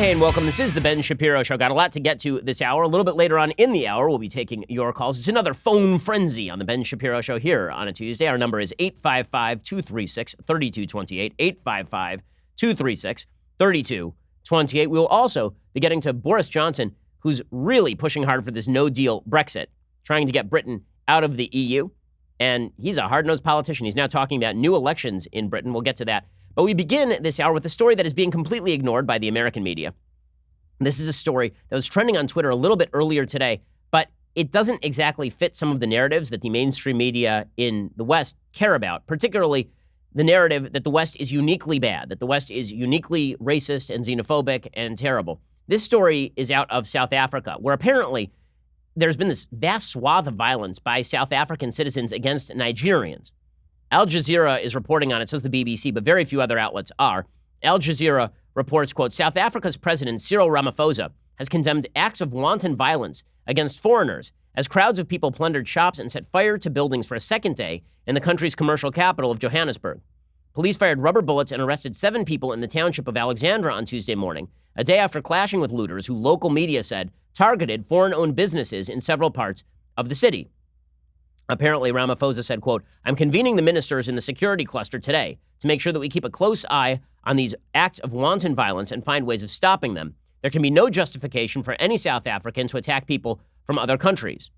Hey, and welcome. This is the Ben Shapiro Show. Got a lot to get to this hour. A little bit later on in the hour, we'll be taking your calls. It's another phone frenzy on the Ben Shapiro Show here on a Tuesday. Our number is 855-236-3228, 855-236-3228. We will also be getting to Boris Johnson, who's really pushing hard for this no-deal Brexit, trying to get Britain out of the EU. And he's a hard-nosed politician. He's now talking about new elections in Britain. We'll get to that. But we begin this hour with a story that is being completely ignored by the American media. This is a story that was trending on Twitter a little bit earlier today, but it doesn't exactly fit some of the narratives that the mainstream media in the West care about, particularly the narrative that the West is uniquely bad, that the West is uniquely racist and xenophobic and terrible. This story is out of South Africa, where apparently there's been this vast swath of violence by South African citizens against Nigerians. Al Jazeera is reporting on it, says the BBC, but very few other outlets are. Al Jazeera reports, quote, South Africa's president, Cyril Ramaphosa, has condemned acts of wanton violence against foreigners as crowds of people plundered shops and set fire to buildings for a second day in the country's commercial capital of Johannesburg. Police fired rubber bullets and arrested 7 people in the township of Alexandra on Tuesday morning, a day after clashing with looters who local media said targeted foreign-owned businesses in several parts of the city. Apparently, Ramaphosa said, quote, I'm convening the ministers in the security cluster today to make sure that we keep a close eye on these acts of wanton violence and find ways of stopping them. There can be no justification for any South African to attack people from other countries.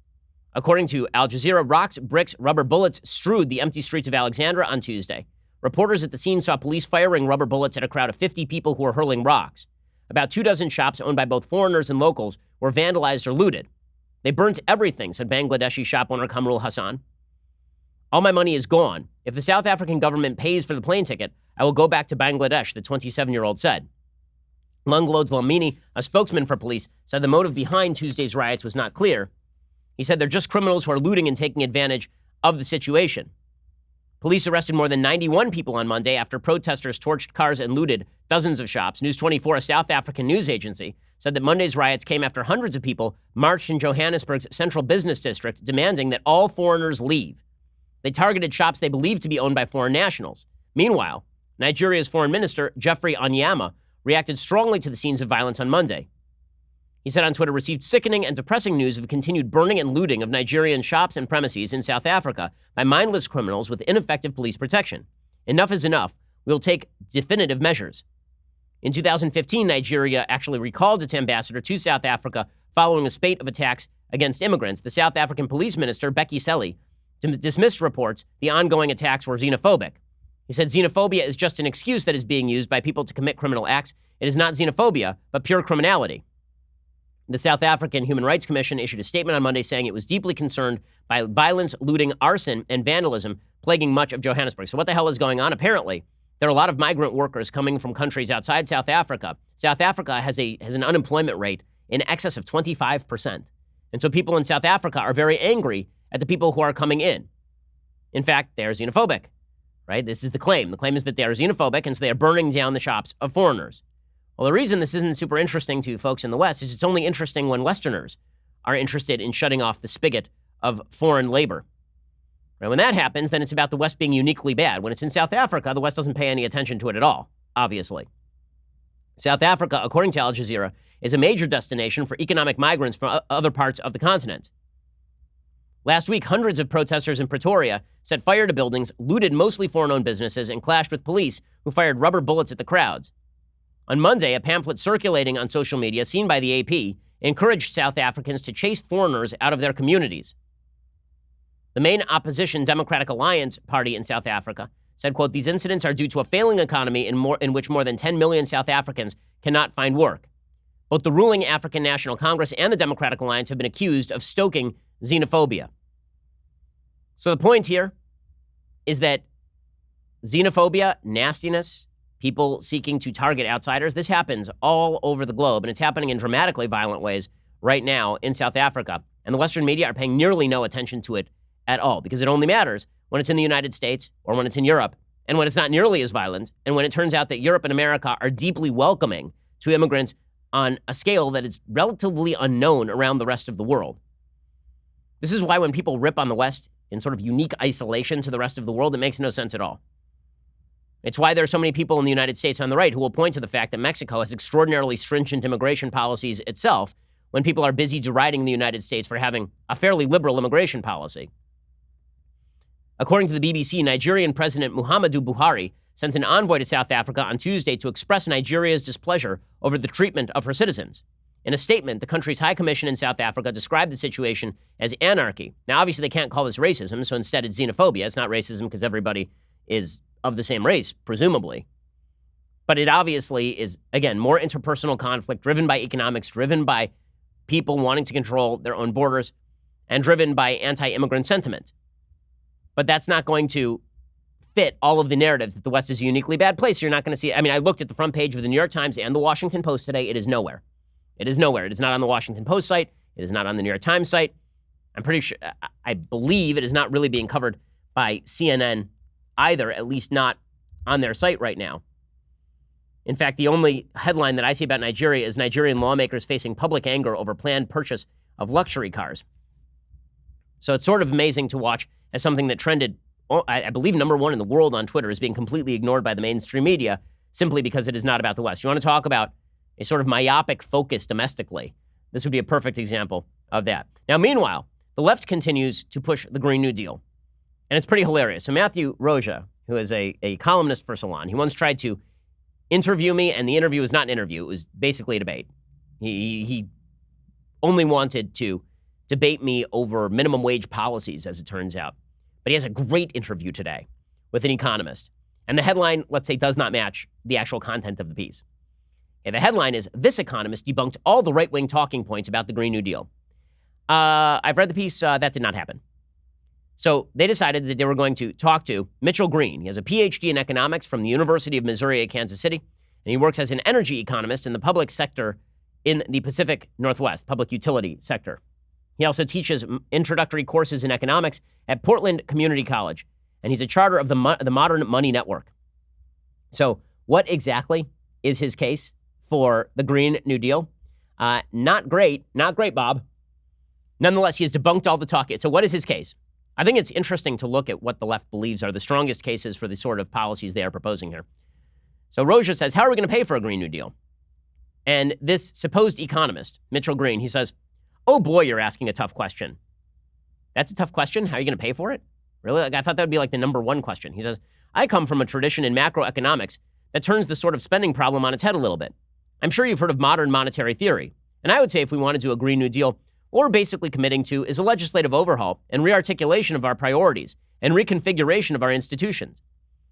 According to Al Jazeera, rocks, bricks, rubber bullets strewed the empty streets of Alexandra on Tuesday. Reporters at the scene saw police firing rubber bullets at a crowd of 50 people who were hurling rocks. About 24 shops owned by both foreigners and locals were vandalized or looted. They burnt everything, said Bangladeshi shop owner Kamrul Hassan. All my money is gone. If the South African government pays for the plane ticket, I will go back to Bangladesh, the 27-year-old said. Lunglod Dlamini, a spokesman for police, said the motive behind Tuesday's riots was not clear. He said they're just criminals who are looting and taking advantage of the situation. Police arrested more than 91 people on Monday after protesters torched cars and looted dozens of shops. News 24, a South African news agency, said that Monday's riots came after hundreds of people marched in Johannesburg's central business district demanding that all foreigners leave. They targeted shops they believed to be owned by foreign nationals. Meanwhile, Nigeria's foreign minister, Geoffrey Onyema, reacted strongly to the scenes of violence on Monday. He said on Twitter, received sickening and depressing news of continued burning and looting of Nigerian shops and premises in South Africa by mindless criminals with ineffective police protection. Enough is enough. We'll take definitive measures. In 2015, Nigeria actually recalled its ambassador to South Africa following a spate of attacks against immigrants. The South African police minister, Becky Cele, dismissed reports the ongoing attacks were xenophobic. He said xenophobia is just an excuse that is being used by people to commit criminal acts. It is not xenophobia, but pure criminality. The South African Human Rights Commission issued a statement on Monday saying it was deeply concerned by violence, looting, arson, and vandalism plaguing much of Johannesburg. So what the hell is going on? Apparently, there are a lot of migrant workers coming from countries outside South Africa. South Africa has an unemployment rate in excess of 25%. And so people in South Africa are very angry at the people who are coming in. In fact, they are xenophobic, right? This is the claim. The claim is that they are xenophobic, and so they are burning down the shops of foreigners. Well, the reason this isn't super interesting to folks in the West is it's only interesting when Westerners are interested in shutting off the spigot of foreign labor. Right? When that happens, then it's about the West being uniquely bad. When it's in South Africa, the West doesn't pay any attention to it at all, obviously. South Africa, according to Al Jazeera, is a major destination for economic migrants from other parts of the continent. Last week, hundreds of protesters in Pretoria set fire to buildings, looted mostly foreign-owned businesses, and clashed with police who fired rubber bullets at the crowds. On Monday, a pamphlet circulating on social media, seen by the AP, encouraged South Africans to chase foreigners out of their communities. The main opposition Democratic Alliance party in South Africa said, quote, these incidents are due to a failing economy in which more than 10 million South Africans cannot find work. Both the ruling African National Congress and the Democratic Alliance have been accused of stoking xenophobia. So the point here is that xenophobia, nastiness, people seeking to target outsiders, this happens all over the globe, and it's happening in dramatically violent ways right now in South Africa. And the Western media are paying nearly no attention to it at all, because it only matters when it's in the United States or when it's in Europe, and when it's not nearly as violent, and when it turns out that Europe and America are deeply welcoming to immigrants on a scale that is relatively unknown around the rest of the world. This is why when people rip on the West in sort of unique isolation to the rest of the world, it makes no sense at all. It's why there are so many people in the United States on the right who will point to the fact that Mexico has extraordinarily stringent immigration policies itself when people are busy deriding the United States for having a fairly liberal immigration policy. According to the BBC, Nigerian President Muhammadu Buhari sent an envoy to South Africa on Tuesday to express Nigeria's displeasure over the treatment of her citizens. In a statement, the country's High Commission in South Africa described the situation as anarchy. Now, obviously, they can't call this racism, so instead it's xenophobia. It's not racism because everybody is of the same race, presumably. But it obviously is, again, more interpersonal conflict driven by economics, driven by people wanting to control their own borders, and driven by anti-immigrant sentiment. But that's not going to fit all of the narratives that the West is a uniquely bad place. You're not going to see, I mean, I looked at the front page of the New York Times and the Washington Post today. It is nowhere. It is nowhere. It is not on the Washington Post site. It is not on the New York Times site. I'm pretty sure, I believe it is not really being covered by CNN either, at least not on their site right now. In fact, the only headline that I see about Nigeria is Nigerian lawmakers facing public anger over planned purchase of luxury cars. So it's sort of amazing to watch as something that trended, I believe, #1 in the world on Twitter is being completely ignored by the mainstream media simply because it is not about the West. You want to talk about a sort of myopic focus domestically? This would be a perfect example of that. Now, meanwhile, the left continues to push the Green New Deal. And it's pretty hilarious. So Matthew Roja, who is a columnist for Salon, he once tried to interview me, and the interview was not an interview. It was basically a debate. He only wanted to debate me over minimum wage policies, as it turns out. But he has a great interview today with an economist. And the headline, let's say, does not match the actual content of the piece. And the headline is, "This economist debunked all the right-wing talking points about the Green New Deal." I've read the piece. That did not happen. So they decided that they were going to talk to Mitchell Green. He has a PhD in economics from the University of Missouri at Kansas City, and he works as an energy economist in the public sector in the Pacific Northwest, public utility sector. He also teaches introductory courses in economics at Portland Community College, and he's a charter of the Modern Money Network. So what exactly is his case for the Green New Deal? Not great, Bob. Nonetheless, he has debunked all the talk. So what is his case? I think it's interesting to look at what the left believes are the strongest cases for the sort of policies they are proposing here. So Roja says, how are we going to pay for a Green New Deal? And this supposed economist, Mitchell Green, he says, oh boy, you're asking a tough question. That's a tough question? How are you going to pay for it? Really? Like, I thought that would be like the #1 question. He says, I come from a tradition in macroeconomics that turns the sort of spending problem on its head a little bit. I'm sure you've heard of modern monetary theory. And I would say if we want to do a Green New Deal, what we're basically committing to is a legislative overhaul and rearticulation of our priorities and reconfiguration of our institutions.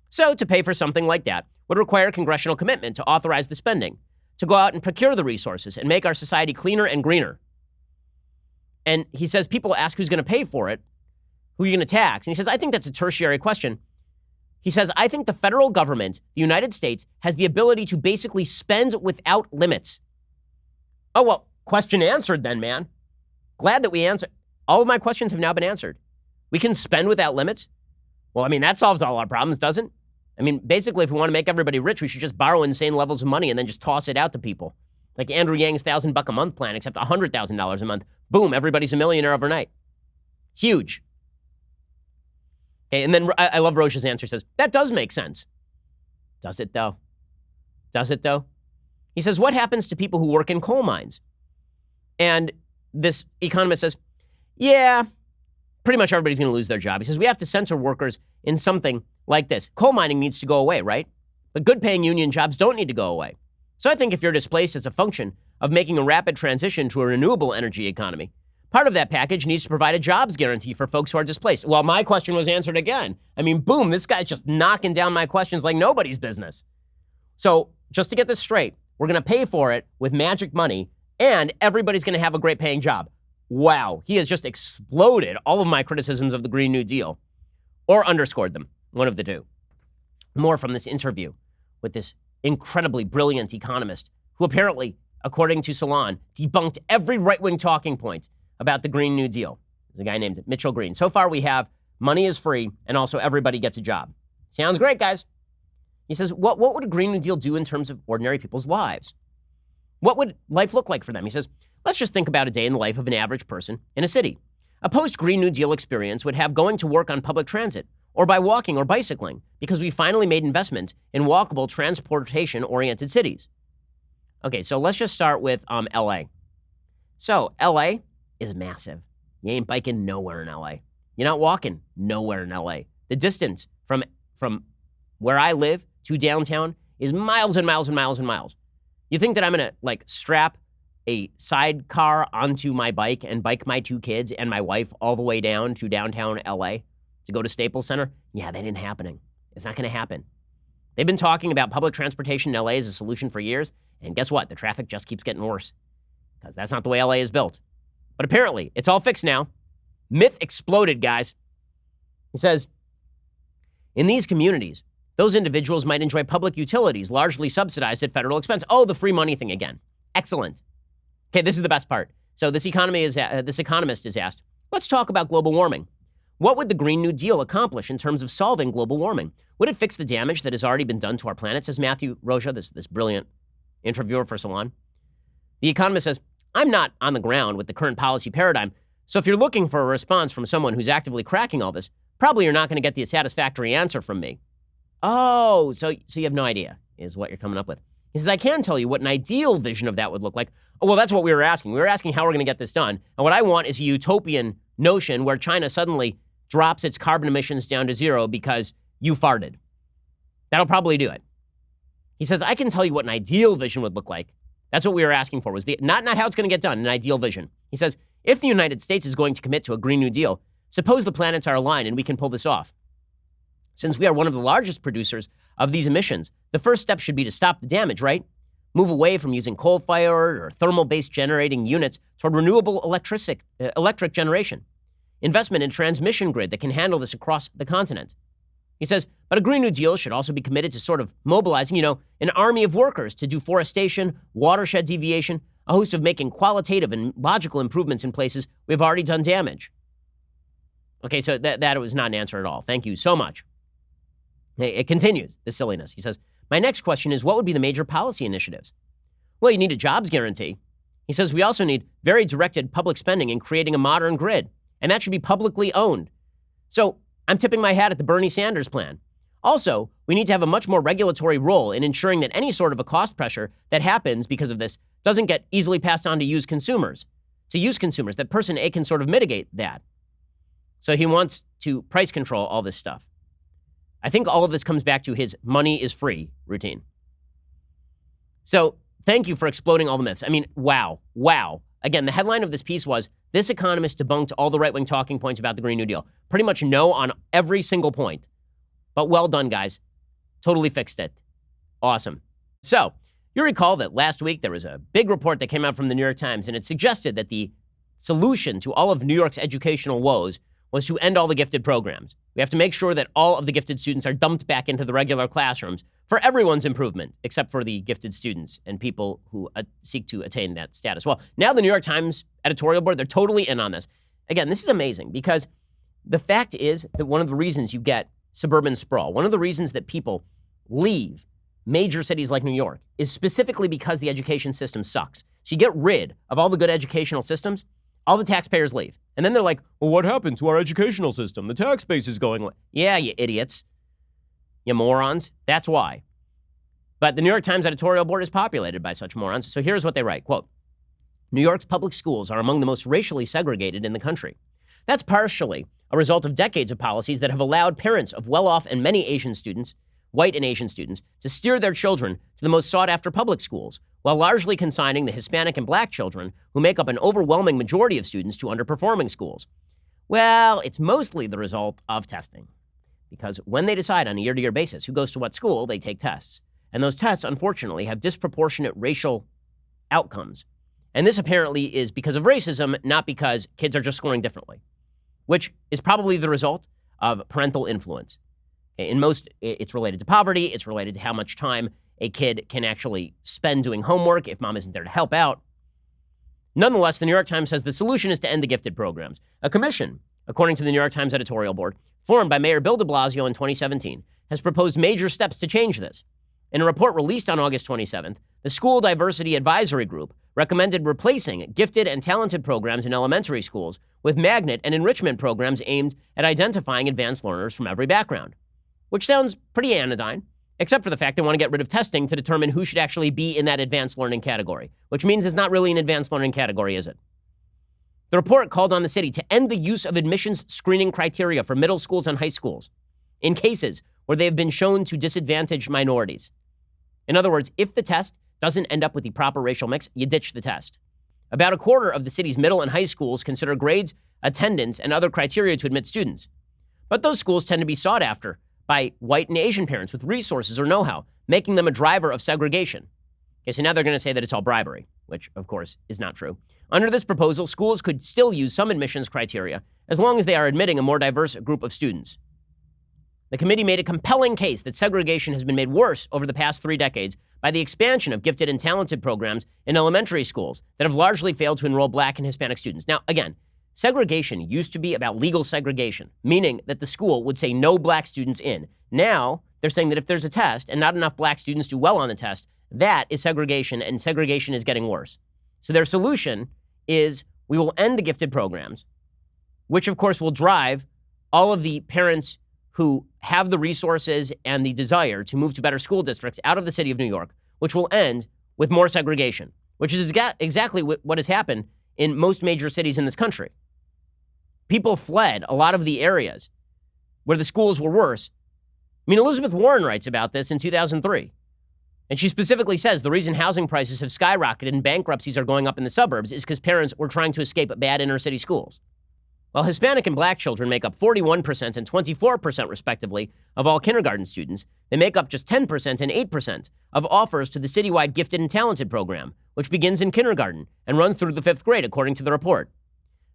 So to pay for something like that would require congressional commitment to authorize the spending, to go out and procure the resources and make our society cleaner and greener. And he says people ask who's going to pay for it, who are you going to tax? And he says, I think that's a tertiary question. He says, I think the federal government, the United States, has the ability to basically spend without limits. Oh, well, question answered then, man. Glad that we answered. All of my questions have now been answered. We can spend without limits? Well, I mean, that solves all our problems, doesn't it? I mean, basically, if we want to make everybody rich, we should just borrow insane levels of money and then just toss it out to people. Like Andrew Yang's $1,000 a month plan, except $100,000 a month. Boom, everybody's a millionaire overnight. Huge. Okay, and then I love Roja's answer. Says, that does make sense. Does it, though? Does it, though? He says, what happens to people who work in coal mines? And this economist says, yeah, pretty much everybody's going to lose their job. He says, we have to censor workers in something like this. Coal mining needs to go away, right? But good-paying union jobs don't need to go away. So I think if you're displaced, it's a function of making a rapid transition to a renewable energy economy. Part of that package needs to provide a jobs guarantee for folks who are displaced. Well, my question was answered again. I mean, boom, this guy's just knocking down my questions like nobody's business. So just to get this straight, we're going to pay for it with magic money, and everybody's going to have a great paying job. Wow, he has just exploded all of my criticisms of the Green New Deal, or underscored them, one of the two. More from this interview with this incredibly brilliant economist who apparently, according to Salon, debunked every right-wing talking point about the Green New Deal. There's a guy named Mitchell Green. So far we have money is free and also everybody gets a job. Sounds great, guys. He says, what would a Green New Deal do in terms of ordinary people's lives? What would life look like for them? He says, let's just think about a day in the life of an average person in a city. A post-Green New Deal experience would have going to work on public transit, or by walking or bicycling, because we finally made investments in walkable, transportation-oriented cities. Okay, so let's just start with LA. So LA is massive. You ain't biking nowhere in LA. You're not walking nowhere in LA. The distance from where I live to downtown is miles and miles and miles and miles. You think that I'm gonna strap a sidecar onto my bike and bike my 2 kids and my wife all the way down to downtown LA to go to Staples Center? Yeah, that ain't happening. It's not gonna happen. They've been talking about public transportation in LA as a solution for years, and guess what? The traffic just keeps getting worse because that's not the way LA is built. But apparently, it's all fixed now. Myth exploded, guys. He says, in these communities, those individuals might enjoy public utilities largely subsidized at federal expense. Oh, the free money thing again. Excellent. Okay, this is the best part. So this economist is asked, let's talk about global warming. What would the Green New Deal accomplish in terms of solving global warming? Would it fix the damage that has already been done to our planet, says Matthew Roja, this brilliant interviewer for Salon. The economist says, I'm not on the ground with the current policy paradigm, so if you're looking for a response from someone who's actively cracking all this, probably you're not going to get the satisfactory answer from me. Oh, so you have no idea, is what you're coming up with. He says, I can tell you what an ideal vision of that would look like. Oh, well, that's what we were asking. We were asking how we're going to get this done. And what I want is a utopian notion where China suddenly drops its carbon emissions down to 0 because you farted. That'll probably do it. He says, I can tell you what an ideal vision would look like. That's what we were asking for, was not how it's going to get done, an ideal vision. He says, if the United States is going to commit to a Green New Deal, suppose the planets are aligned and we can pull this off. Since we are one of the largest producers of these emissions, the first step should be to stop the damage, right? Move away from using coal-fired or thermal-based generating units toward renewable electric generation. Investment in transmission grid that can handle this across the continent. He says, but a Green New Deal should also be committed to sort of mobilizing, an army of workers to do forestation, watershed deviation, a host of making qualitative and logical improvements in places we've already done damage. Okay, so that was not an answer at all. Thank you so much. It continues, the silliness. He says, my next question is, what would be the major policy initiatives? Well, you need a jobs guarantee. He says, we also need very directed public spending in creating a modern grid, and that should be publicly owned. So I'm tipping my hat at the Bernie Sanders plan. Also, we need to have a much more regulatory role in ensuring that any sort of a cost pressure that happens because of this doesn't get easily passed on to use consumers. That person A can sort of mitigate that. So he wants to price control all this stuff. I think all of this comes back to his money is free routine. So thank you for exploding all the myths. I mean, wow. Again, the headline of this piece was, this economist debunked all the right-wing talking points about the Green New Deal. Pretty much no on every single point. But well done, guys. Totally fixed it. Awesome. So you recall that last week there was a big report that came out from the New York Times, and it suggested that the solution to all of New York's educational woes was to end all the gifted programs. We have to make sure that all of the gifted students are dumped back into the regular classrooms for everyone's improvement, except for the gifted students and people who seek to attain that status. Well, now the New York Times editorial board, they're totally in on this. Again, this is amazing because the fact is that one of the reasons you get suburban sprawl, one of the reasons that people leave major cities like New York is specifically because the education system sucks. So you get rid of all the good educational systems, all the taxpayers leave. And then they're like, well, what happened to our educational system? The tax base is going away. Yeah, you idiots. You morons. That's why. But the New York Times editorial board is populated by such morons. So here's what they write, quote, New York's public schools are among the most racially segregated in the country. That's partially a result of decades of policies that have allowed parents of well-off and many Asian students, white and Asian students, to steer their children to the most sought-after public schools, while largely consigning the Hispanic and Black children, who make up an overwhelming majority of students, to underperforming schools. Well, it's mostly the result of testing. Because when they decide on a year-to-year basis who goes to what school, they take tests. And those tests, unfortunately, have disproportionate racial outcomes. And this apparently is because of racism, not because kids are just scoring differently, which is probably the result of parental influence. In most, it's related to poverty. It's related to how much time a kid can actually spend doing homework if mom isn't there to help out. Nonetheless, the New York Times says the solution is to end the gifted programs. A commission, according to the New York Times editorial board, formed by Mayor Bill de Blasio in 2017, has proposed major steps to change this. In a report released on August 27th, the School Diversity Advisory Group recommended replacing gifted and talented programs in elementary schools with magnet and enrichment programs aimed at identifying advanced learners from every background, which sounds pretty anodyne, except for the fact they want to get rid of testing to determine who should actually be in that advanced learning category, which means it's not really an advanced learning category, is it? The report called on the city to end the use of admissions screening criteria for middle schools and high schools in cases where they have been shown to disadvantage minorities. In other words, if the test doesn't end up with the proper racial mix, you ditch the test. About a quarter of the city's middle and high schools consider grades, attendance, and other criteria to admit students. But those schools tend to be sought after by white and Asian parents with resources or know-how, making them a driver of segregation. Okay, so now they're going to say that it's all bribery, which, of course, is not true. Under this proposal, schools could still use some admissions criteria as long as they are admitting a more diverse group of students. The committee made a compelling case that segregation has been made worse over the past 3 decades by the expansion of gifted and talented programs in elementary schools that have largely failed to enroll Black and Hispanic students. Now, again, segregation used to be about legal segregation, meaning that the school would say no Black students in. Now, they're saying that if there's a test and not enough Black students do well on the test, that is segregation, and segregation is getting worse. So their solution is we will end the gifted programs, which, of course, will drive all of the parents who have the resources and the desire to move to better school districts out of the city of New York, which will end with more segregation, which is exactly what has happened in most major cities in this country. People fled a lot of the areas where the schools were worse. I mean, Elizabeth Warren writes about this in 2003. And she specifically says the reason housing prices have skyrocketed and bankruptcies are going up in the suburbs is because parents were trying to escape bad inner city schools. While Hispanic and Black children make up 41% and 24%, respectively, of all kindergarten students, they make up just 10% and 8% of offers to the citywide Gifted and Talented program, which begins in kindergarten and runs through the 5th grade, according to the report.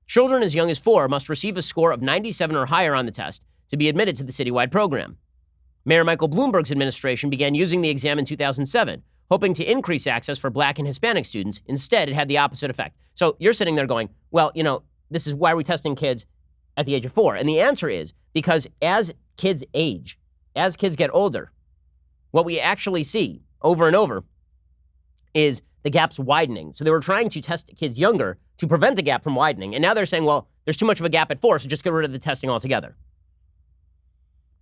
Children as young as 4 must receive a score of 97 or higher on the test to be admitted to the citywide program. Mayor Michael Bloomberg's administration began using the exam in 2007, hoping to increase access for Black and Hispanic students. Instead, it had the opposite effect. So you're sitting there going, well, this is why we're testing kids at the age of 4. And the answer is because as kids age, as kids get older, what we actually see over and over is the gap's widening. So they were trying to test kids younger to prevent the gap from widening. And now they're saying, well, there's too much of a gap at 4, so just get rid of the testing altogether.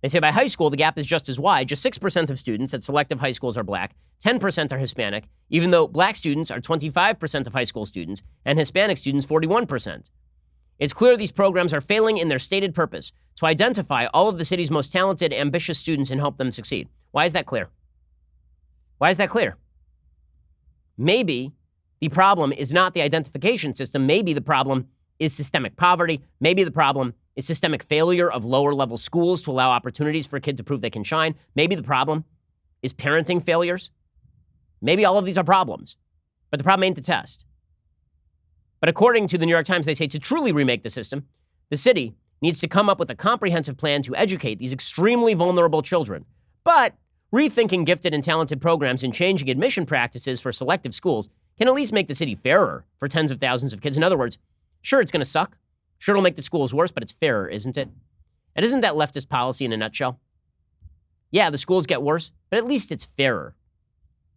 They say by high school, the gap is just as wide. Just 6% of students at selective high schools are Black, 10% are Hispanic, even though Black students are 25% of high school students and Hispanic students 41%. It's clear these programs are failing in their stated purpose to identify all of the city's most talented, ambitious students and help them succeed. Why is that clear? Why is that clear? Maybe the problem is not the identification system. Maybe the problem is systemic poverty. Maybe the problem is systemic failure of lower-level schools to allow opportunities for a kid to prove they can shine. Maybe the problem is parenting failures. Maybe all of these are problems, but the problem ain't the test. But according to the New York Times, they say to truly remake the system, the city needs to come up with a comprehensive plan to educate these extremely vulnerable children. But rethinking gifted and talented programs and changing admission practices for selective schools can at least make the city fairer for tens of thousands of kids. In other words, sure, it's going to suck. Sure, it'll make the schools worse, but it's fairer, isn't it? And isn't that leftist policy in a nutshell? Yeah, the schools get worse, but at least it's fairer.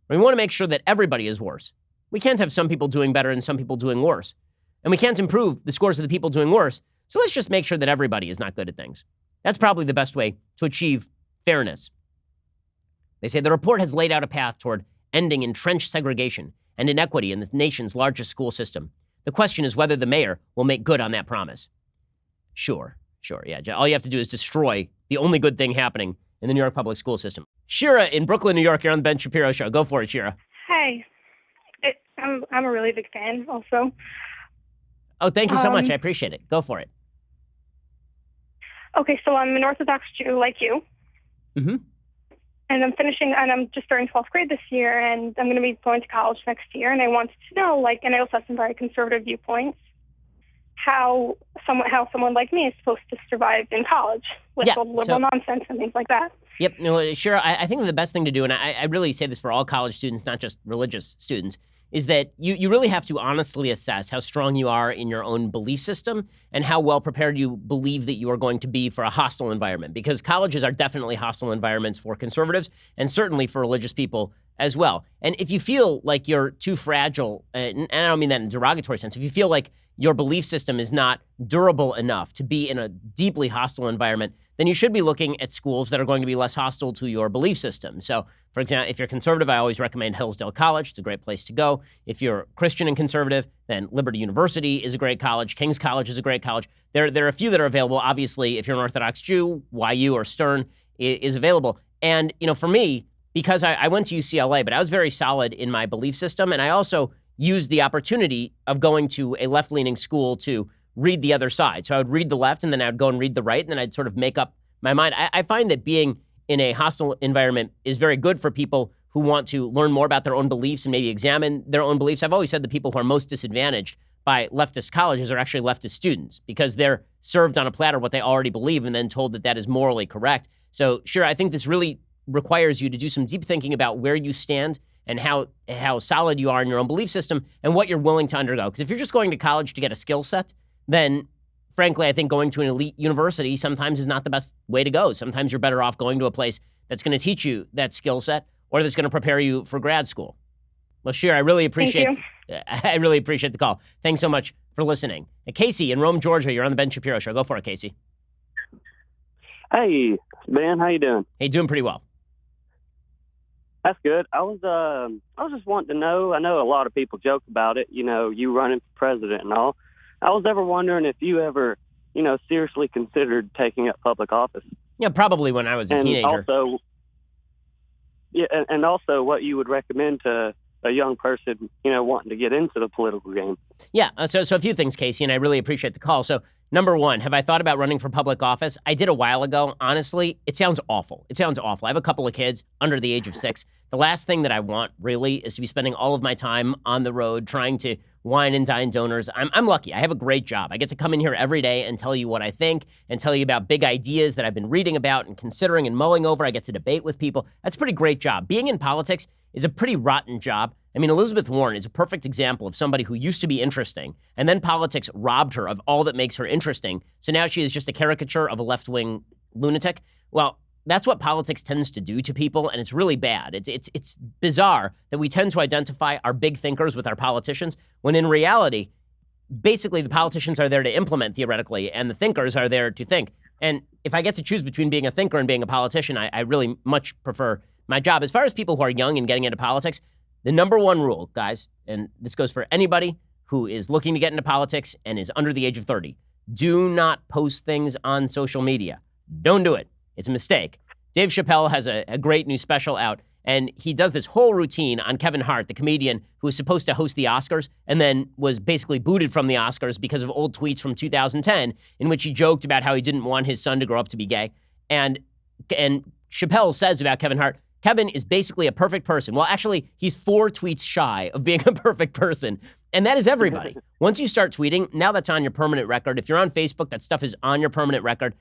We want to make sure that everybody is worse. We can't have some people doing better and some people doing worse. And we can't improve the scores of the people doing worse. So let's just make sure that everybody is not good at things. That's probably the best way to achieve fairness. They say the report has laid out a path toward ending entrenched segregation and inequity in the nation's largest school system. The question is whether the mayor will make good on that promise. Sure, yeah. All you have to do is destroy the only good thing happening in the New York public school system. Shira in Brooklyn, New York, you're on the Ben Shapiro Show. Go for it, Shira. Hi. I'm a really big fan also. Oh, thank you so much. I appreciate it. Go for it. Okay, so I'm an Orthodox Jew like you. Mm-hmm. And I'm just starting 12th grade this year, and I'm going to be going to college next year, and I wanted to know, and I also have some very conservative viewpoints, how someone like me is supposed to survive in college with all the liberal nonsense and things like that. Yep, no, sure. I think the best thing to do, and I really say this for all college students, not just religious students, is that you really have to honestly assess how strong you are in your own belief system and how well prepared you believe that you are going to be for a hostile environment, because colleges are definitely hostile environments for conservatives and certainly for religious people as well. And if you feel like you're too fragile, and I don't mean that in a derogatory sense, if you feel like your belief system is not durable enough to be in a deeply hostile environment, then you should be looking at schools that are going to be less hostile to your belief system. So, for example, if you're conservative, I always recommend Hillsdale College. It's a great place to go. If you're Christian and conservative, then Liberty University is a great college. King's College is a great college. There are a few that are available. Obviously, if you're an Orthodox Jew, YU or Stern is available. And, for me, because I went to UCLA, but I was very solid in my belief system, and I also used the opportunity of going to a left-leaning school to read the other side. So I would read the left, and then I would go and read the right, and then I'd sort of make up my mind. I find that being in a hostile environment is very good for people who want to learn more about their own beliefs and maybe examine their own beliefs. I've always said the people who are most disadvantaged by leftist colleges are actually leftist students, because they're served on a platter what they already believe and then told that that is morally correct. So sure, I think this really requires you to do some deep thinking about where you stand and how solid you are in your own belief system and what you're willing to undergo. Because if you're just going to college to get a skill set, then frankly, I think going to an elite university sometimes is not the best way to go. Sometimes you're better off going to a place that's going to teach you that skill set or that's going to prepare you for grad school. Well, Shira, I really appreciate the call. Thanks so much for listening. And Casey in Rome, Georgia, you're on the Ben Shapiro Show. Go for it, Casey. Hey, Ben, how you doing? Hey, doing pretty well. That's good. I was just wanting to know, I know a lot of people joke about it, you running for president and all. I was ever wondering if you ever, seriously considered taking up public office. Yeah, probably when I was a teenager. And also what you would recommend to a young person, wanting to get into the political game. Yeah, so a few things, Casey, and I really appreciate the call. So number one, have I thought about running for public office? I did a while ago. Honestly, it sounds awful. I have a couple of kids under the age of 6. The last thing that I want, really, is to be spending all of my time on the road trying to wine and dine donors. I'm lucky. I have a great job. I get to come in here every day and tell you what I think and tell you about big ideas that I've been reading about and considering and mulling over. I get to debate with people. That's a pretty great job. Being in politics is a pretty rotten job. I mean, Elizabeth Warren is a perfect example of somebody who used to be interesting, and then politics robbed her of all that makes her interesting. So now she is just a caricature of a left-wing lunatic. Well, that's what politics tends to do to people, and it's really bad. It's bizarre that we tend to identify our big thinkers with our politicians, when in reality, basically the politicians are there to implement theoretically, and the thinkers are there to think. And if I get to choose between being a thinker and being a politician, I really much prefer my job. As far as people who are young and getting into politics, the number one rule, guys, and this goes for anybody who is looking to get into politics and is under the age of 30, do not post things on social media. Don't do it. It's a mistake. Dave Chappelle has a great new special out, and he does this whole routine on Kevin Hart, the comedian who was supposed to host the Oscars and then was basically booted from the Oscars because of old tweets from 2010 in which he joked about how he didn't want his son to grow up to be gay. And Chappelle says about Kevin Hart, Kevin is basically a perfect person. Well, actually, he's 4 tweets shy of being a perfect person. And that is everybody. Once you start tweeting, now that's on your permanent record. If you're on Facebook, that stuff is on your permanent record.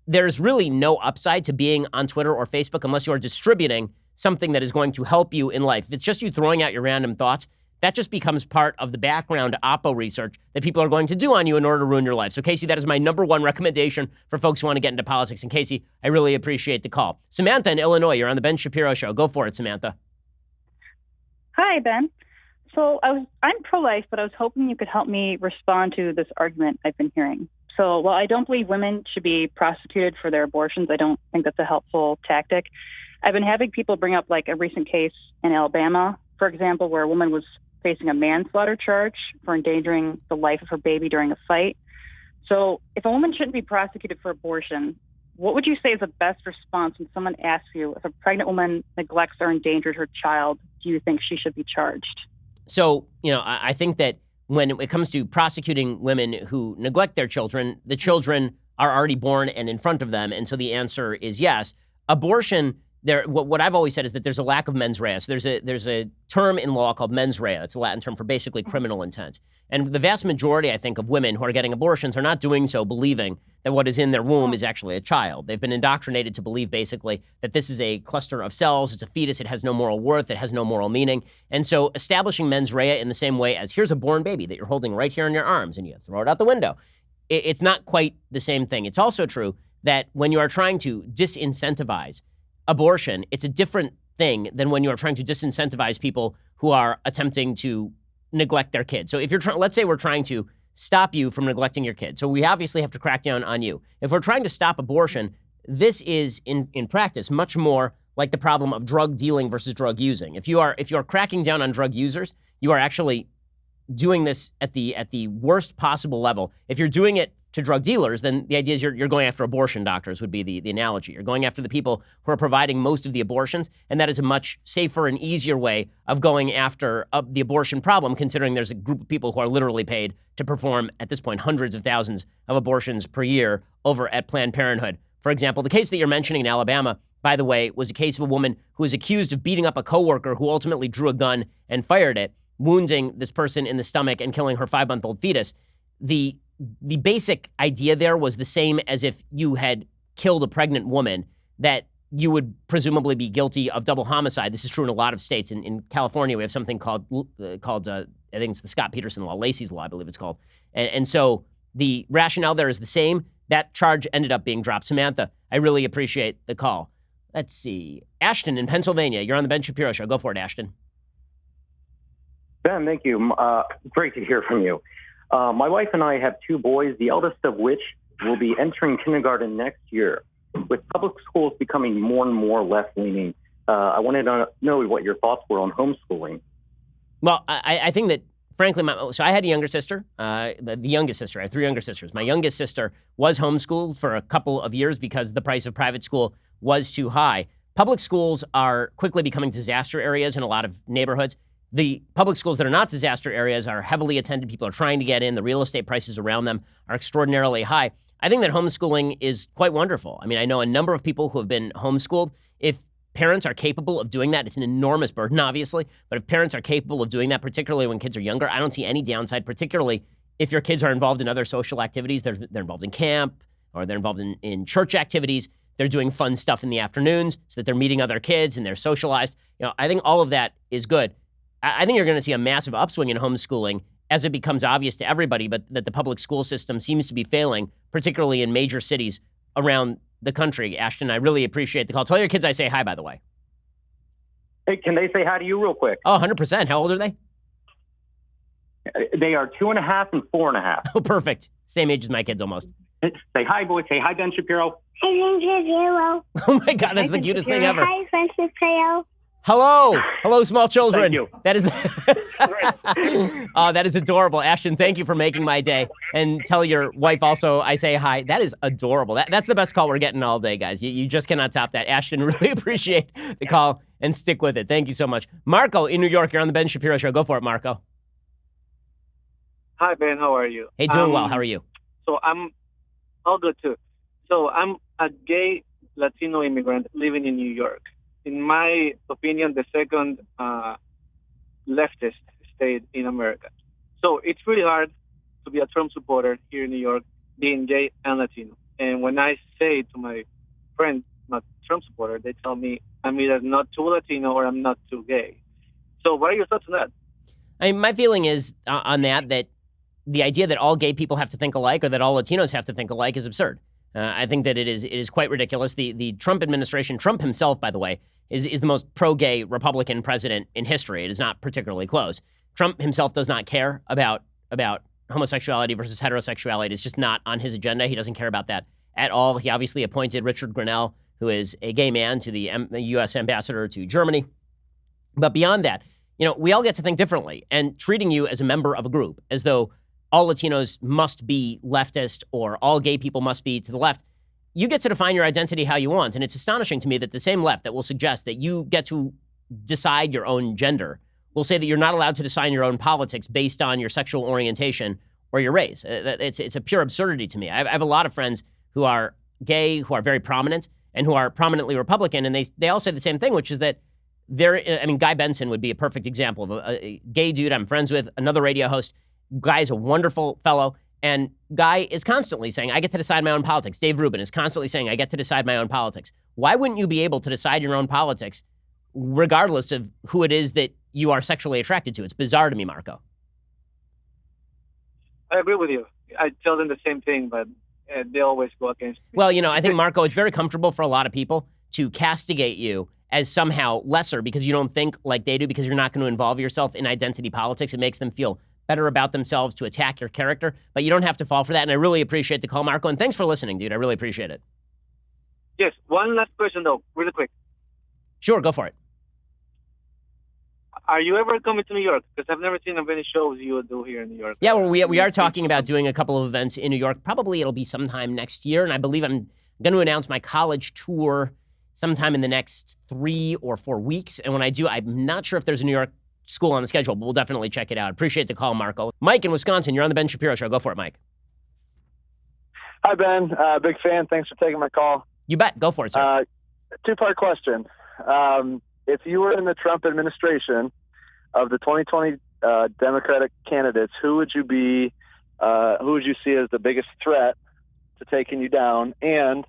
There's really no upside to being on Twitter or Facebook unless you are distributing something that is going to help you in life. If it's just you throwing out your random thoughts, that just becomes part of the background Oppo research that people are going to do on you in order to ruin your life. So, Casey, that is my number one recommendation for folks who want to get into politics. And, Casey, I really appreciate the call. Samantha in Illinois, you're on the Ben Shapiro Show. Go for it, Samantha. Hi, Ben. So I'm pro-life, but I was hoping you could help me respond to this argument I've been hearing. So while I don't believe women should be prosecuted for their abortions, I don't think that's a helpful tactic. I've been having people bring up like a recent case in Alabama, for example, where a woman was facing a manslaughter charge for endangering the life of her baby during a fight. So if a woman shouldn't be prosecuted for abortion, what would you say is the best response when someone asks you if a pregnant woman neglects or endangers her child, do you think she should be charged? So, I think that when it comes to prosecuting women who neglect their children, the children are already born and in front of them. And so the answer is yes. Abortion what I've always said is that there's a lack of mens rea. So there's a term in law called mens rea. It's a Latin term for basically criminal intent. And the vast majority, I think, of women who are getting abortions are not doing so believing that what is in their womb is actually a child. They've been indoctrinated to believe basically that this is a cluster of cells. It's a fetus. It has no moral worth. It has no moral meaning. And so establishing mens rea in the same way as here's a born baby that you're holding right here in your arms and you throw it out the window, it's not quite the same thing. It's also true that when you are trying to disincentivize abortion, it's a different thing than when you are trying to disincentivize people who are attempting to neglect their kids. So if you're let's say we're trying to stop you from neglecting your kids. So we obviously have to crack down on you. If we're trying to stop abortion, this is in practice much more like the problem of drug dealing versus drug using. If you are cracking down on drug users, you are actually doing this at the worst possible level. If you're doing it to drug dealers, then the idea is you're going after abortion doctors would be the analogy. You're going after the people who are providing most of the abortions, and that is a much safer and easier way of going after the abortion problem, considering there's a group of people who are literally paid to perform, at this point, hundreds of thousands of abortions per year over at Planned Parenthood. For example, the case that you're mentioning in Alabama, by the way, was a case of a woman who was accused of beating up a coworker who ultimately drew a gun and fired it, wounding this person in the stomach and killing her 5-month-old fetus. The basic idea there was the same as if you had killed a pregnant woman, that you would presumably be guilty of double homicide. This is true in a lot of states. In California, we have something called I think it's the Scott Peterson law, Lacey's law, I believe it's called. And so the rationale there is the same. That charge ended up being dropped. Samantha, I really appreciate the call. Let's see. Ashton in Pennsylvania, you're on the Ben Shapiro Show. Go for it, Ashton. Ben, thank you. Great to hear from you. My wife and I have 2 boys, the eldest of which will be entering kindergarten next year. With public schools becoming more and more left-leaning, I wanted to know what your thoughts were on homeschooling. Well, I think that, frankly, so I had a younger sister, the youngest sister. I have 3 younger sisters. My youngest sister was homeschooled for a couple of years because the price of private school was too high. Public schools are quickly becoming disaster areas in a lot of neighborhoods. The public schools that are not disaster areas are heavily attended. People are trying to get in. The real estate prices around them are extraordinarily high. I think that homeschooling is quite wonderful. I mean, I know a number of people who have been homeschooled. If parents are capable of doing that, it's an enormous burden, obviously, but if parents are capable of doing that, particularly when kids are younger, I don't see any downside, particularly if your kids are involved in other social activities. They're involved in camp, or they're involved in church activities. They're doing fun stuff in the afternoons so that they're meeting other kids and they're socialized. I think all of that is good. I think you're going to see a massive upswing in homeschooling as it becomes obvious to everybody, but that the public school system seems to be failing, particularly in major cities around the country. Ashton, I really appreciate the call. Tell your kids I say hi, by the way. Hey, can they say hi to you real quick? Oh, 100%. How old are they? They are 2.5 and 4.5. Oh, perfect. Same age as my kids almost. Say hi, boys. Say hi, Ben Shapiro. Hi, Ben Shapiro. Oh my God, that's the cutest thing ever. Hi, Ben Shapiro. Hello, small children. Thank you. That is, that is adorable. Ashton, thank you for making my day. And tell your wife also I say hi. That is adorable. That's the best call we're getting all day, guys. You just cannot top that. Ashton, really appreciate the call and stick with it. Thank you so much. Marco in New York, you're on the Ben Shapiro Show. Go for it, Marco. Hi, Ben. How are you? Hey, doing well. How are you? So I'm all good, too. So I'm a gay Latino immigrant living in New York. In my opinion, the second leftist state in America. So it's really hard to be a Trump supporter here in New York, being gay and Latino. And when I say to my friends, not Trump supporter, they tell me I'm either not too Latino or I'm not too gay. So what are your thoughts on that? I mean, my feeling is on that the idea that all gay people have to think alike or that all Latinos have to think alike is absurd. I think that it is quite ridiculous. The Trump administration, Trump himself, by the way, is the most pro-gay Republican president in history. It is not particularly close. Trump himself does not care about homosexuality versus heterosexuality. It's just not on his agenda. He doesn't care about that at all. He obviously appointed Richard Grenell, who is a gay man, to the U.S. ambassador to Germany. But beyond that, we all get to think differently, and treating you as a member of a group, as though all Latinos must be leftist or all gay people must be to the left. You get to define your identity how you want. And it's astonishing to me that the same left that will suggest that you get to decide your own gender will say that you're not allowed to decide your own politics based on your sexual orientation or your race. It's a pure absurdity to me. I have a lot of friends who are gay, who are very prominent, and who are prominently Republican, and they all say the same thing, which is that Guy Benson would be a perfect example of a gay dude I'm friends with, another radio host. Guy is a wonderful fellow, and Guy is constantly saying, I get to decide my own politics. Dave Rubin is constantly saying, I get to decide my own politics. Why wouldn't you be able to decide your own politics regardless of who it is that you are sexually attracted to? It's bizarre to me, Marco. I agree with you. I tell them the same thing, but they always go against me. Well, I think, Marco, it's very comfortable for a lot of people to castigate you as somehow lesser because you don't think like they do, because you're not going to involve yourself in identity politics. It makes them feel better about themselves to attack your character, but you don't have to fall for that. And I really appreciate the call, Marco. And thanks for listening, dude. I really appreciate it. Yes. One last question, though, really quick. Sure, go for it. Are you ever coming to New York? Because I've never seen of any shows you would do here in New York. Yeah, well, we are talking about doing a couple of events in New York. Probably it'll be sometime next year. And I believe I'm going to announce my college tour sometime in the next 3 or 4 weeks. And when I do, I'm not sure if there's a New York school on the schedule, but we'll definitely check it out. Appreciate the call, Marco. Mike in Wisconsin, you're on the Ben Shapiro Show. Go for it, Mike. Hi, Ben. Big fan. Thanks for taking my call. You bet. Go for it, sir. Two-part question. If you were in the Trump administration, of the 2020 Democratic candidates, who would you see as the biggest threat to taking you down? And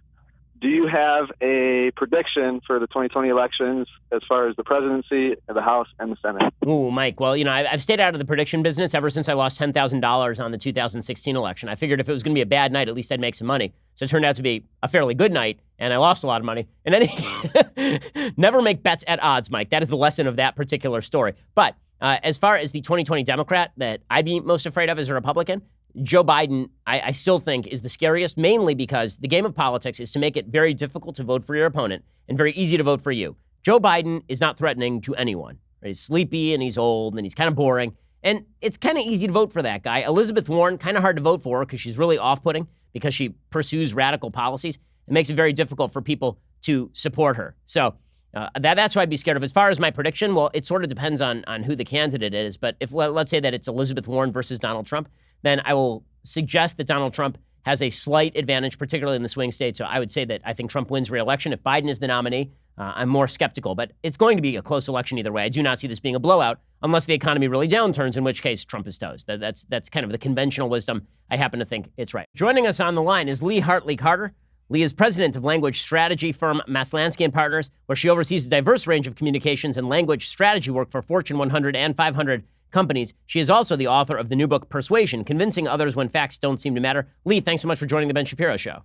do you have a prediction for the 2020 elections as far as the presidency, the House, and the Senate? Ooh, Mike. Well, I've stayed out of the prediction business ever since I lost $10,000 on the 2016 election. I figured if it was going to be a bad night, at least I'd make some money. So it turned out to be a fairly good night, and I lost a lot of money. And then never make bets at odds, Mike. That is the lesson of that particular story. But as far as the 2020 Democrat that I'd be most afraid of as a Republican, Joe Biden, I still think, is the scariest, mainly because the game of politics is to make it very difficult to vote for your opponent and very easy to vote for you. Joe Biden is not threatening to anyone. Right? He's sleepy and he's old and he's kind of boring. And it's kind of easy to vote for that guy. Elizabeth Warren, kind of hard to vote for because she's really off-putting because she pursues radical policies. It makes it very difficult for people to support her. So that's what I'd be scared of. As far as my prediction, well, it sort of depends on who the candidate is. But if let's say that it's Elizabeth Warren versus Donald Trump, then I will suggest that Donald Trump has a slight advantage, particularly in the swing states. So I would say that I think Trump wins re-election. If Biden is the nominee, I'm more skeptical. But it's going to be a close election either way. I do not see this being a blowout unless the economy really downturns, in which case Trump is toast. That's kind of the conventional wisdom. I happen to think it's right. Joining us on the line is Lee Hartley Carter. Lee is president of language strategy firm Maslansky & Partners, where she oversees a diverse range of communications and language strategy work for Fortune 100 and 500 companies. She is also the author of the new book, Persuasion, Convincing Others When Facts Don't Seem to Matter. Lee, thanks so much for joining the Ben Shapiro Show.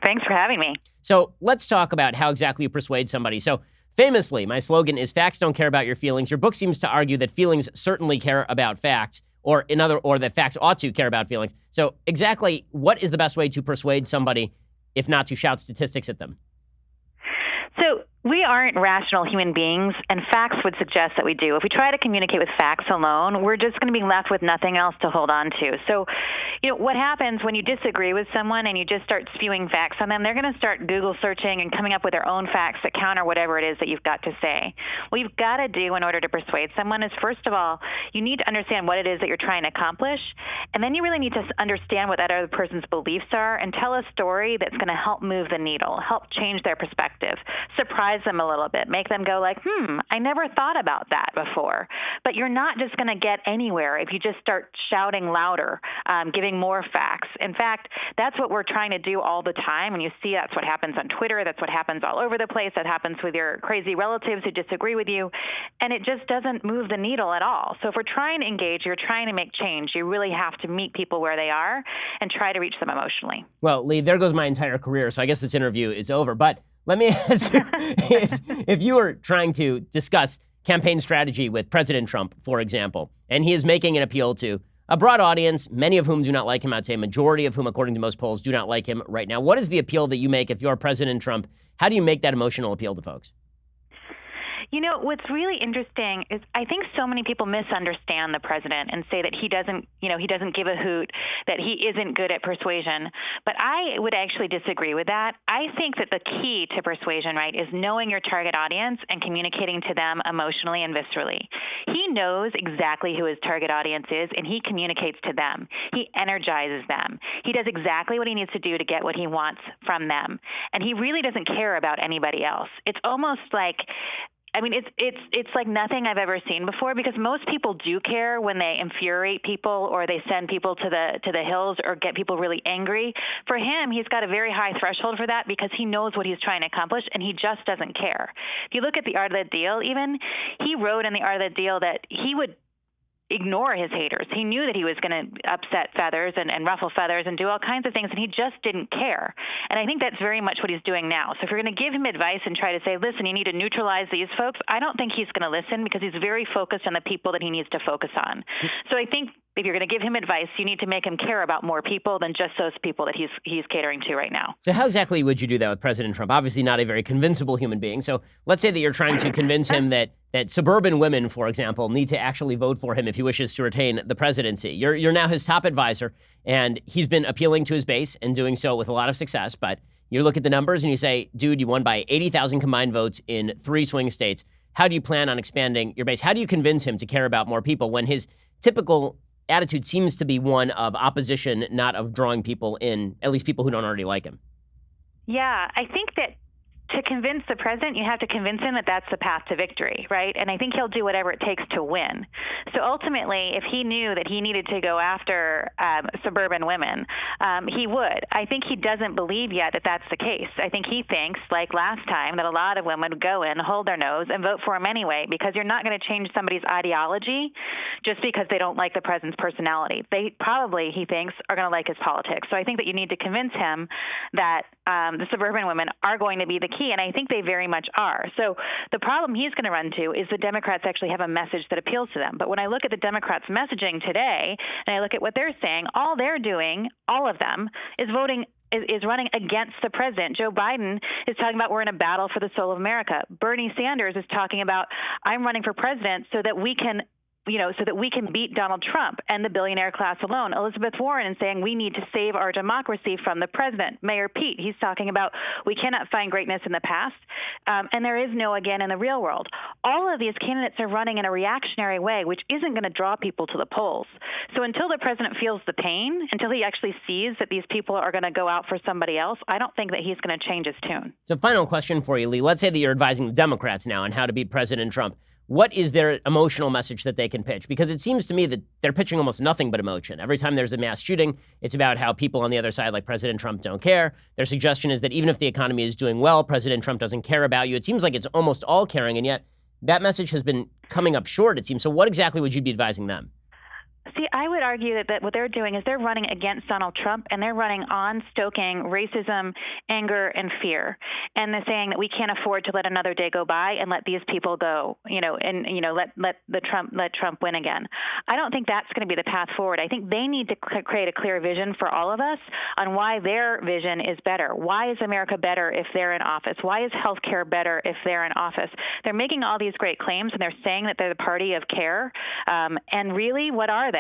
Thanks for having me. So let's talk about how exactly you persuade somebody. So famously, my slogan is facts don't care about your feelings. Your book seems to argue that feelings certainly care about facts, or that facts ought to care about feelings. So exactly what is the best way to persuade somebody if not to shout statistics at them? So we aren't rational human beings, and facts would suggest that we do. If we try to communicate with facts alone, we're just going to be left with nothing else to hold on to. So, what happens when you disagree with someone and you just start spewing facts on them, they're going to start Google searching and coming up with their own facts that counter whatever it is that you've got to say. What you've got to do in order to persuade someone is, first of all, you need to understand what it is that you're trying to accomplish, and then you really need to understand what that other person's beliefs are and tell a story that's going to help move the needle, help change their perspective, surprise them a little bit, make them go like, I never thought about that before. But you're not just going to get anywhere if you just start shouting louder, giving more facts. In fact, that's what we're trying to do all the time. And you see that's what happens on Twitter. That's what happens all over the place. That happens with your crazy relatives who disagree with you. And it just doesn't move the needle at all. So if we're trying to engage, you're trying to make change, you really have to meet people where they are and try to reach them emotionally. Well, Lee, there goes my entire career. So I guess this interview is over. But let me ask you, if you were trying to discuss campaign strategy with President Trump, for example, and he is making an appeal to a broad audience, many of whom do not like him, I'd say a majority of whom, according to most polls, do not like him right now. What is the appeal that you make if you're President Trump? How do you make that emotional appeal to folks? You know, what's really interesting is I think so many people misunderstand the president and say that he doesn't give a hoot, that he isn't good at persuasion. But I would actually disagree with that. I think that the key to persuasion, right, is knowing your target audience and communicating to them emotionally and viscerally. He knows exactly who his target audience is, and he communicates to them. He energizes them. He does exactly what he needs to do to get what he wants from them. And he really doesn't care about anybody else. It's almost like, I mean, it's like nothing I've ever seen before, because most people do care when they infuriate people or they send people to the hills or get people really angry. For him, he's got a very high threshold for that because he knows what he's trying to accomplish, and he just doesn't care. If you look at the Art of the Deal, even, he wrote in the Art of the Deal that he would ignore his haters. He knew that he was going to upset feathers and ruffle feathers and do all kinds of things, and he just didn't care. And I think that's very much what he's doing now. So if you're going to give him advice and try to say, listen, you need to neutralize these folks, I don't think he's going to listen, because he's very focused on the people that he needs to focus on. So I think if you're going to give him advice, you need to make him care about more people than just those people that he's catering to right now. So how exactly would you do that with President Trump? Obviously not a very convincible human being. So let's say that you're trying to convince him that suburban women, for example, need to actually vote for him if he wishes to retain the presidency. You're now his top advisor, and he's been appealing to his base and doing so with a lot of success. But you look at the numbers and you say, dude, you won by 80,000 combined votes in 3 swing states. How do you plan on expanding your base? How do you convince him to care about more people when his typical attitude seems to be one of opposition, not of drawing people in, at least people who don't already like him? Yeah, I think that to convince the president, you have to convince him that that's the path to victory, right? And I think he'll do whatever it takes to win. So ultimately, if he knew that he needed to go after suburban women, he would. I think he doesn't believe yet that that's the case. I think he thinks, like last time, that a lot of women would go in, hold their nose, and vote for him anyway, because you're not going to change somebody's ideology just because they don't like the president's personality. They probably, he thinks, are going to like his politics. So I think that you need to convince him that the suburban women are going to be the key. And I think they very much are. So the problem he's going to run to is the Democrats actually have a message that appeals to them. But when I look at the Democrats' messaging today, and I look at what they're saying, all they're doing, all of them, is running against the president. Joe Biden is talking about we're in a battle for the soul of America. Bernie Sanders is talking about I'm running for president so that we can beat Donald Trump and the billionaire class alone. Elizabeth Warren is saying we need to save our democracy from the president. Mayor Pete, he's talking about we cannot find greatness in the past, and there is no again in the real world. All of these candidates are running in a reactionary way, which isn't going to draw people to the polls. So until the president feels the pain, until he actually sees that these people are going to go out for somebody else, I don't think that he's going to change his tune. So final question for you, Lee. Let's say that you're advising the Democrats now on how to beat President Trump. What is their emotional message that they can pitch? Because it seems to me that they're pitching almost nothing but emotion. Every time there's a mass shooting, it's about how people on the other side, like President Trump, don't care. Their suggestion is that even if the economy is doing well, President Trump doesn't care about you. It seems like it's almost all caring, and yet that message has been coming up short, it seems. So what exactly would you be advising them? See, I would argue that what they're doing is they're running against Donald Trump, and they're running on stoking racism, anger, and fear. And they're saying that we can't afford to let another day go by and let these people go, let Trump win again. I don't think that's going to be the path forward. I think they need to create a clear vision for all of us on why their vision is better. Why is America better if they're in office? Why is healthcare better if they're in office? They're making all these great claims, and they're saying that they're the party of care. And really, what are they?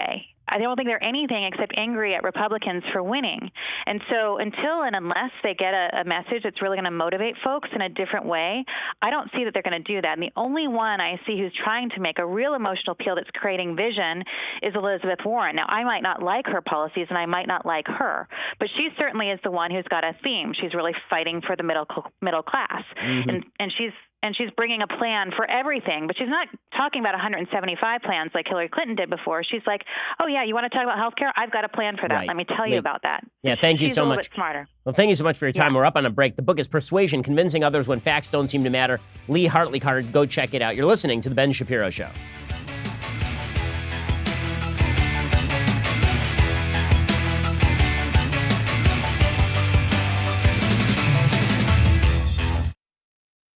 I don't think they're anything except angry at Republicans for winning. And so until and unless they get a message that's really going to motivate folks in a different way, I don't see that they're going to do that. And the only one I see who's trying to make a real emotional appeal that's creating vision is Elizabeth Warren. Now, I might not like her policies, and I might not like her, but she certainly is the one who's got a theme. She's really fighting for the middle class. Mm-hmm. And she's bringing a plan for everything, but she's not talking about 175 plans like Hillary Clinton did before. She's like, oh, yeah, you want to talk about healthcare? I've got a plan for that. Right. Let me tell you about that. Yeah, thank you so much. She's a little bit smarter. Well, thank you so much for your time. Yeah. We're up on a break. The book is Persuasion, Convincing Others When Facts Don't Seem to Matter. Lee Hartley Carter, go check it out. You're listening to The Ben Shapiro Show.